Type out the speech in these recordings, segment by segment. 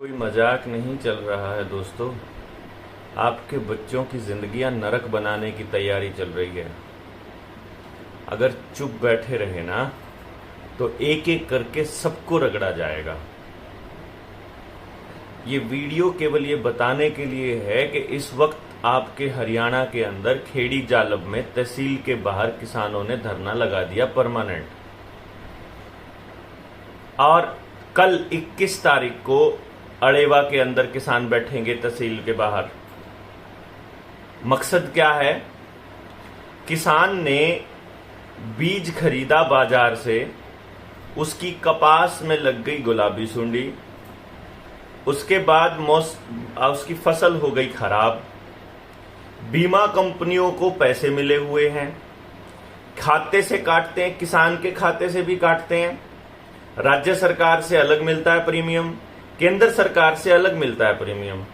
कोई मजाक नहीं चल रहा है दोस्तों। आपके बच्चों की जिंदगियां नरक बनाने की तैयारी चल रही है। अगर चुप बैठे रहे ना तो एक एक करके सबको रगड़ा जाएगा। ये वीडियो केवल ये बताने के लिए है कि इस वक्त आपके हरियाणा के अंदर खेड़ी जालब में तहसील के बाहर किसानों ने धरना लगा दिया परमानेंट। और कल 21 तारीख को अड़ेवा के अंदर किसान बैठेंगे तहसील के बाहर। मकसद क्या है? किसान ने बीज खरीदा बाजार से, उसकी कपास में लग गई गुलाबी सुंडी, उसके बाद उसकी फसल हो गई खराब, बीमा कंपनियों को पैसे मिले हुए हैं, खाते से काटते हैं, किसान के खाते से भी काटते हैं, राज्य सरकार से अलग मिलता है प्रीमियम, केंद्र सरकार से अलग मिलता है प्रीमियम।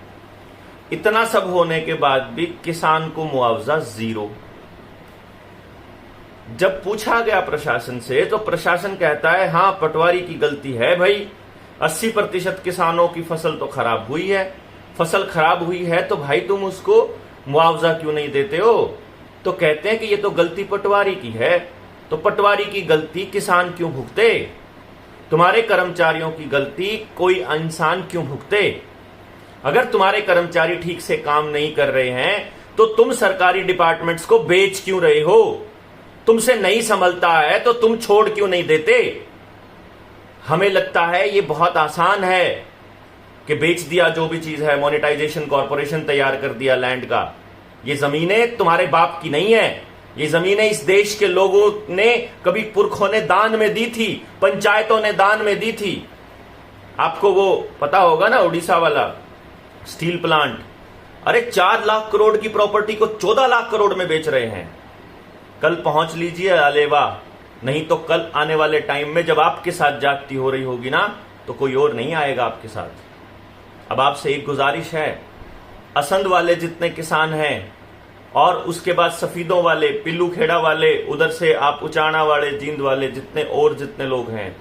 इतना सब होने के बाद भी किसान को मुआवजा जीरो। जब पूछा गया प्रशासन से तो प्रशासन कहता है हां पटवारी की गलती है भाई, 80% किसानों की फसल तो खराब हुई है। फसल खराब हुई है तो भाई तुम उसको मुआवजा क्यों नहीं देते हो? तो कहते हैं कि ये तो गलती पटवारी की है। तो पटवारी की गलती किसान क्यों भुगते? तुम्हारे कर्मचारियों की गलती कोई इंसान क्यों भुगते? अगर तुम्हारे कर्मचारी ठीक से काम नहीं कर रहे हैं तो तुम सरकारी डिपार्टमेंट्स को बेच क्यों रहे हो? तुमसे नहीं संभलता है तो तुम छोड़ क्यों नहीं देते? हमें लगता है ये बहुत आसान है कि बेच दिया जो भी चीज है, मोनेटाइजेशन कॉर्पोरेशन तैयार कर दिया लैंड का। ये जमीनें तुम्हारे बाप की नहीं है, ये जमीनें इस देश के लोगों ने, कभी पुरखों ने दान में दी थी, पंचायतों ने दान में दी थी। आपको वो पता होगा ना, उड़ीसा वाला स्टील प्लांट, अरे 4 लाख करोड़ की प्रॉपर्टी को 14 लाख करोड़ में बेच रहे हैं। कल पहुंच लीजिए अलेवा, नहीं तो कल आने वाले टाइम में जब आपके साथ जागती हो रही होगी ना तो कोई और नहीं आएगा आपके साथ। अब आपसे एक गुजारिश है, असंध वाले जितने किसान हैं और उसके बाद सफीदों वाले, पिल्लू खेड़ा वाले, उधर से आप उचाना वाले, जींद वाले, जितने लोग हैं,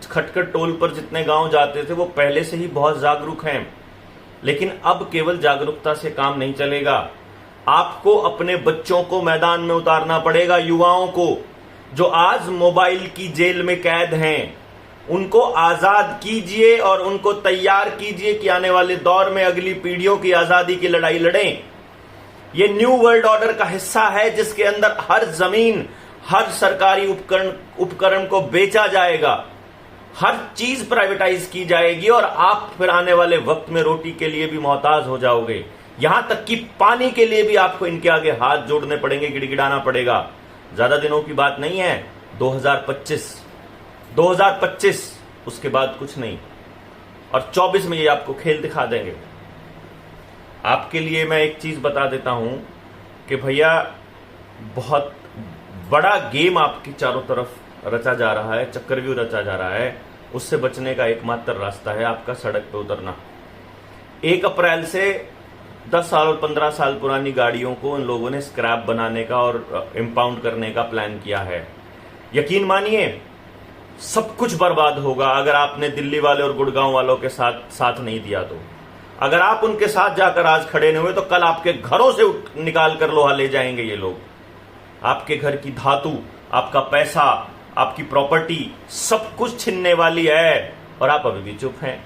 खटखट टोल पर जितने गांव जाते थे वो पहले से ही बहुत जागरूक हैं। लेकिन अब केवल जागरूकता से काम नहीं चलेगा। आपको अपने बच्चों को मैदान में उतारना पड़ेगा। युवाओं को जो आज मोबाइल की जेल में कैद हैं उनको आजाद कीजिए और उनको तैयार कीजिए कि आने वाले दौर में अगली पीढ़ियों की आजादी की लड़ाई लड़ें। ये न्यू वर्ल्ड ऑर्डर का हिस्सा है जिसके अंदर हर जमीन, हर सरकारी उपकरण को बेचा जाएगा, हर चीज प्राइवेटाइज की जाएगी और आप फिर आने वाले वक्त में रोटी के लिए भी मोहताज हो जाओगे। यहां तक कि पानी के लिए भी आपको इनके आगे हाथ जोड़ने पड़ेंगे, गिड़गिड़ाना पड़ेगा। ज्यादा दिनों की बात नहीं है, 2025, उसके बाद कुछ नहीं, और 24 में ये आपको खेल दिखा देंगे। आपके लिए मैं एक चीज बता देता हूं कि भैया बहुत बड़ा गेम आपकी चारों तरफ रचा जा रहा है, चक्रव्यूह रचा जा रहा है। उससे बचने का एकमात्र रास्ता है आपका सड़क पे उतरना। 1 अप्रैल से 10 साल और 15 साल पुरानी गाड़ियों को उन लोगों ने स्क्रैप बनाने का और इंपाउंड करने का प्लान किया है। यकीन मानिए सब कुछ बर्बाद होगा अगर आपने दिल्ली वाले और गुड़गांव वालों के साथ नहीं दिया तो। अगर आप उनके साथ जाकर आज खड़े नहीं हुए तो कल आपके घरों से निकाल कर लोहा ले जाएंगे ये लोग। आपके घर की धातु, आपका पैसा, आपकी प्रॉपर्टी सब कुछ छीनने वाली है और आप अभी भी चुप हैं।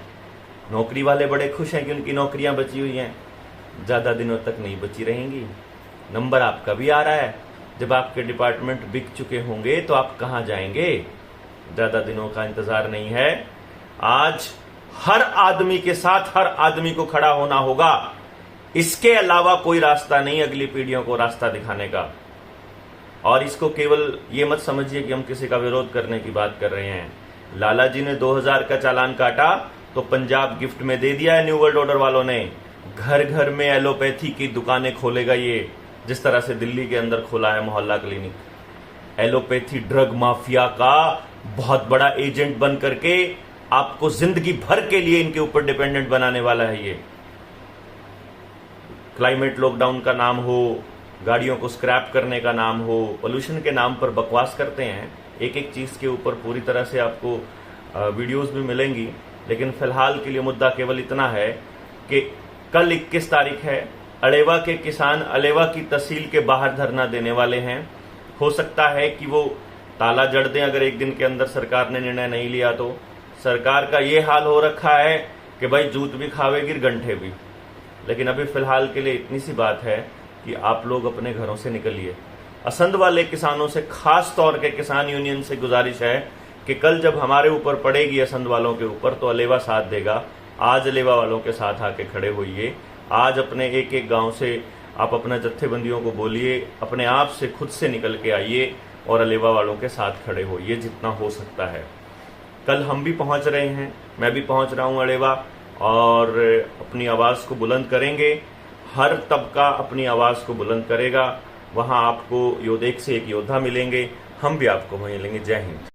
नौकरी वाले बड़े खुश हैं कि उनकी नौकरियां बची हुई हैं, ज्यादा दिनों तक नहीं बची रहेंगी। नंबर आपका भी आ रहा है, जब आपके डिपार्टमेंट बिक चुके होंगे तो आप कहां जाएंगे? ज्यादा दिनों का इंतजार नहीं है। आज हर आदमी के साथ हर आदमी को खड़ा होना होगा। इसके अलावा कोई रास्ता नहीं अगली पीढ़ियों को रास्ता दिखाने का। और इसको केवल ये मत समझिए कि हम किसी का विरोध करने की बात कर रहे हैं। लाला जी ने 2000 का चालान काटा तो पंजाब गिफ्ट में दे दिया है न्यू वर्ल्ड ऑर्डर वालों ने। घर घर में एलोपैथी की दुकानें खोलेगा ये, जिस तरह से दिल्ली के अंदर खोला है मोहल्ला क्लिनिक। एलोपैथी ड्रग माफिया का बहुत बड़ा एजेंट बन करके आपको जिंदगी भर के लिए इनके ऊपर डिपेंडेंट बनाने वाला है ये। क्लाइमेट लॉकडाउन का नाम हो, गाड़ियों को स्क्रैप करने का नाम हो, पोल्यूशन के नाम पर बकवास करते हैं। एक एक चीज के ऊपर पूरी तरह से आपको वीडियोस भी मिलेंगी लेकिन फिलहाल के लिए मुद्दा केवल इतना है कि कल 21 तारीख है। अलेवा के किसान अलेवा की तहसील के बाहर धरना देने वाले हैं। हो सकता है कि वो ताला जड़ दें अगर एक दिन के अंदर सरकार ने निर्णय नहीं लिया तो। सरकार का ये हाल हो रखा है कि भाई जूत भी खावेगी गंठे भी। लेकिन अभी फिलहाल के लिए इतनी सी बात है कि आप लोग अपने घरों से निकलिए। असंध वाले किसानों से, खास तौर के किसान यूनियन से गुजारिश है कि कल जब हमारे ऊपर पड़ेगी असंध वालों के ऊपर तो अलेवा साथ देगा। आज अलेवा वालों के साथ आके खड़े होइए। आज अपने एक एक गांव से आप अपना जत्थेबंदियों को बोलिए, अपने आप से खुद से निकल के आइए और अलेवा वालों के साथ खड़े होइए जितना हो सकता है। कल हम भी पहुंच रहे हैं, मैं भी पहुंच रहा हूं अलेवा, और अपनी आवाज को बुलंद करेंगे। हर तबका अपनी आवाज को बुलंद करेगा। वहां आपको योद्धा से एक योद्धा मिलेंगे, हम भी आपको वहीं मिलेंगे। जय हिंद।